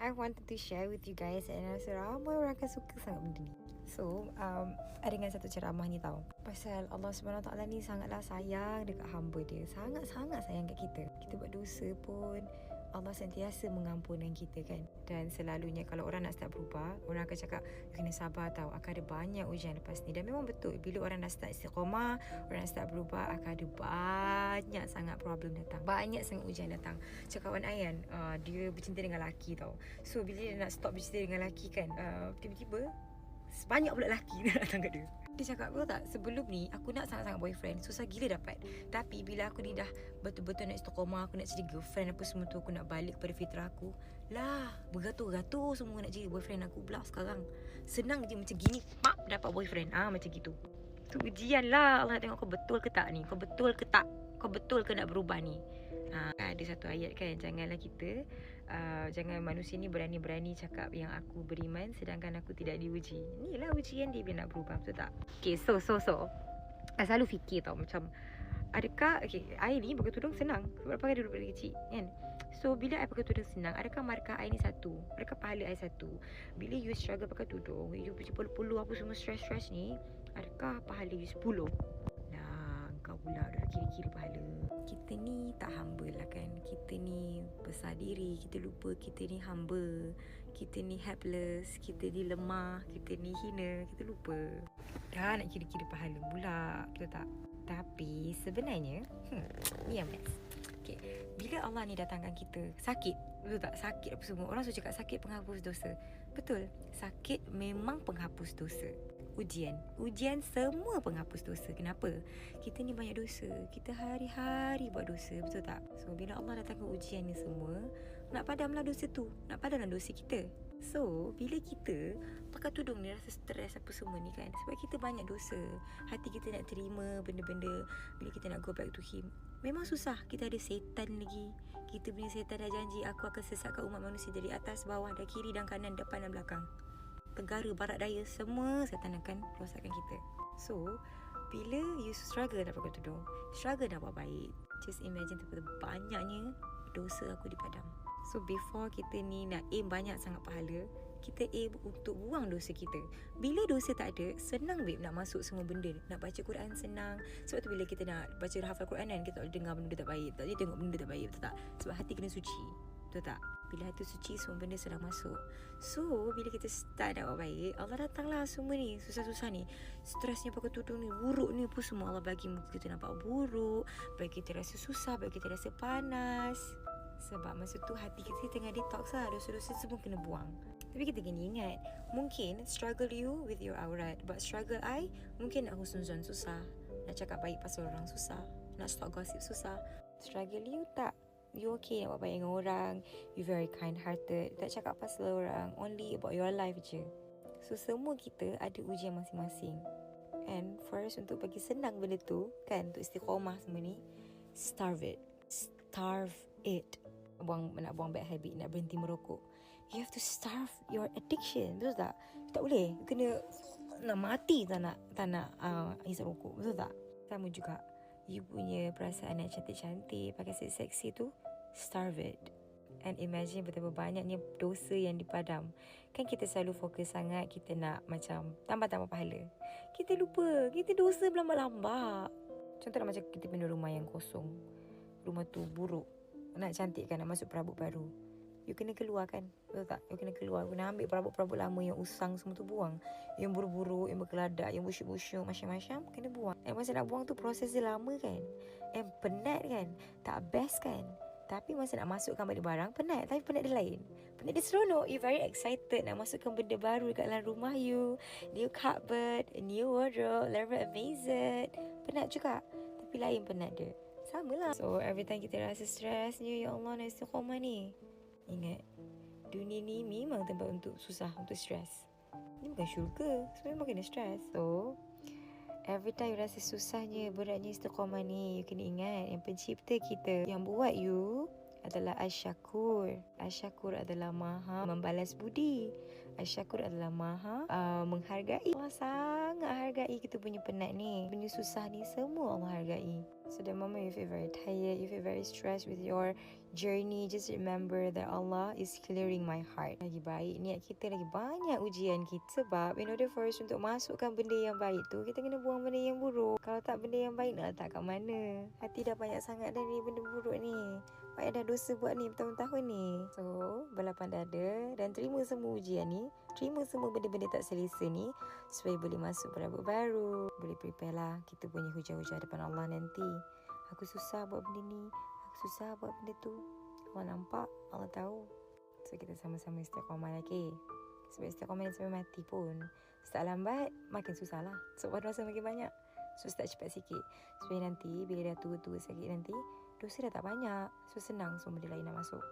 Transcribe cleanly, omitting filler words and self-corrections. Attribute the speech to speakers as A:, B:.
A: I wanted to share with you guys, and I rasa ramai orang akan suka sangat benda ni. So, ada dengan satu ceramah ni tau, pasal Allah SWT ni sangatlah sayang dekat hamba dia. Sangat-sangat sayang kat kita. Kita buat dosa pun Allah sentiasa mengampunkan kita kan. Dan selalunya kalau orang nak start berubah, orang akan cakap kena sabar tau, akan ada banyak ujian lepas ni. Dan memang betul, bila orang dah start istiqamah, orang nak start berubah, akan ada banyak sangat problem datang, banyak sangat ujian datang. Macam kawan I kan, dia bercinta dengan lelaki tau. So bila dia nak stop bercinta dengan lelaki kan, tiba-tiba banyak pula lelaki nak datang kat dia. Dia cakap, betul tak, sebelum ni aku nak sangat-sangat boyfriend, susah gila dapat. Tapi bila aku ni dah betul-betul nak istiqamah, aku nak jadi girlfriend apa semua tu, aku nak balik kepada fitrah aku, lah beratur-ratur semua nak jadi boyfriend aku pula sekarang. Senang je macam gini, pak dapat boyfriend. Macam gitu. Tu ujian lah. Allah tengok kau betul ke tak ni, kau betul ke tak, kau betul ke nak berubah ni. Ada satu ayat kan, janganlah kita jangan manusia ni berani-berani cakap yang aku beriman sedangkan aku tidak diuji. Inilah ujian dia bila nak berubah, betul tak? Okay, so I selalu fikir tau, macam adakah I ni pakai tudung senang sebab pakai dulu dari kecil kan. So bila I pakai tudung senang, adakah markah I ni satu? Adakah pahala I satu? Bila you struggle pakai tudung, you puluh apa semua stress ni, adakah pahala you 10? Kau pula dah kira-kira pahala. Kita ni tak humble lah kan. Kita ni besar diri, kita lupa kita ni hamba, kita ni helpless, kita ni lemah, kita ni hina, kita lupa. Dah nak kira-kira pahala pula, betul tak? Tapi sebenarnya ni yang best. Okay, bila Allah ni datangkan kita sakit, betul tak? Sakit apa semua, orang suka cakap sakit penghapus dosa. Betul, sakit memang penghapus dosa. Ujian semua penghapus dosa. Kenapa? Kita ni banyak dosa, kita hari-hari buat dosa, betul tak? So bila Allah datangkan ujian ni semua, nak padamlah dosa tu, nak padamlah dosa kita. So bila kita pakai tudung ni, rasa stres apa semua ni kan, sebab kita banyak dosa, hati kita nak terima benda-benda. Bila kita nak go back to Him, memang susah. Kita ada setan lagi. Kita punya setan dah janji, aku akan sesatkan umat manusia dari atas, bawah, dan kiri dan kanan, depan dan belakang, tenggara, barat, daya, semua setan akan rosakkan kita. So bila you struggle nak pakai tudung, struggle nak buat baik, just imagine betapa banyaknya dosa aku dipadam. So before kita ni nak aim banyak sangat pahala, kita aim untuk buang dosa kita. Bila dosa tak ada, senang babe nak masuk semua benda. Nak baca Quran senang. Sebab tu bila kita nak baca hafal Quran kan, kita tak boleh dengar benda tak baik, tak boleh tengok benda tak baik, betul tak? Sebab hati kena suci, betul tak? Bila hati suci, semua benda sedang masuk. So bila kita start nak buat baik, Allah datanglah semua ni, susah-susah ni, stresnya pakai tudung ni, buruk ni pun semua Allah bagi muka kita nampak buruk, bagi kita rasa susah, bagi kita rasa panas. Sebab masa tu hati kita tengah detox lah, dosa-dosa semua kena buang. Tapi kita kena ingat, mungkin struggle you with your aurat, but struggle I, mungkin nak husnuzon susah, nak cakap baik pasal orang susah, nak stop gossip susah. Struggle you tak, you okay nak buat baik dengan orang, you very kind hearted, tak cakap pasal orang, only about your life je. So semua kita ada ujian masing-masing. And first, untuk bagi senang benda tu kan, untuk istiqamah semua ni, starve it. Nak buang bad habit, nak berhenti merokok, you have to starve your addiction, betul tak? Tak boleh, kena nak mati tak nak hisap rokok, betul tak? Sama juga, you punya perasaan yang cantik-cantik, pakai seksi-seksi tu, starve it. And imagine betapa banyaknya dosa yang dipadam. Kan kita selalu fokus sangat, kita nak macam tambah-tambah pahala, kita lupa kita dosa berlambak-lambak. Contohnya macam kita punya rumah yang kosong, rumah tu buruk, nak cantikkan, nak masuk perabot baru, you kena keluar kan, betul tak? You kena keluar, kena ambil perabot-perabot lama yang usang semua tu buang, yang buruk-buruk, yang berkeladak, yang busyuk-busyuk, macam-macam kena buang. And masa nak buang tu proses dia lama kan, and penat kan, tak best kan. Tapi masa nak masukkan balik barang, penat. Tapi penat dia lain, penat dia seronok. You very excited nak masukkan benda baru dekat dalam rumah you, new cupboard, a new wardrobe, level amazing. Penat juga, tapi lain penat dia. Sama lah. So every time kita rasa stres ni, ya Allah nak istiqamah ni, ingat, dunia ni memang tempat untuk susah, untuk stres. Ni bukan syurga, sebenarnya kena stres. So every time you rasa susahnya, beratnya istiqamah ni, you kena ingat yang pencipta kita, yang buat you adalah Asy-Syakur. Asy-Syakur adalah maha membalas budi. Asy-Syakur adalah maha menghargai. Allah sangat hargai kita punya penat ni, punya susah ni, semua Allah hargai. So the moment you feel very tired, you feel very stressed with your journey, just remember that Allah is clearing my heart. Lagi baik niat kita, lagi banyak ujian kita. Sebab in order for us untuk masukkan benda yang baik tu, kita kena buang benda yang buruk. Kalau tak benda yang baik, nak letak kat mana? Hati dah banyak sangat dah ni benda buruk ni. Banyak dah dosa buat ni bertahun-tahun ni. So, berlapang dada dan terima semua ujian ni. Terima semua benda-benda tak selesa ni, supaya boleh masuk perabot baru. Boleh prepare lah kita punya hujah-hujah depan Allah nanti. Aku susah buat benda ni, aku susah buat benda tu. Allah nampak, Allah tahu. So kita sama-sama istiqamah lagi. Sebab istiqamah ni sampai mati pun, start lambat makin susah lah. So dosa makin banyak. So start cepat sikit, supaya nanti bila dah tua-tua sikit nanti, dosa dah tak banyak. So senang semua benda lain nak masuk.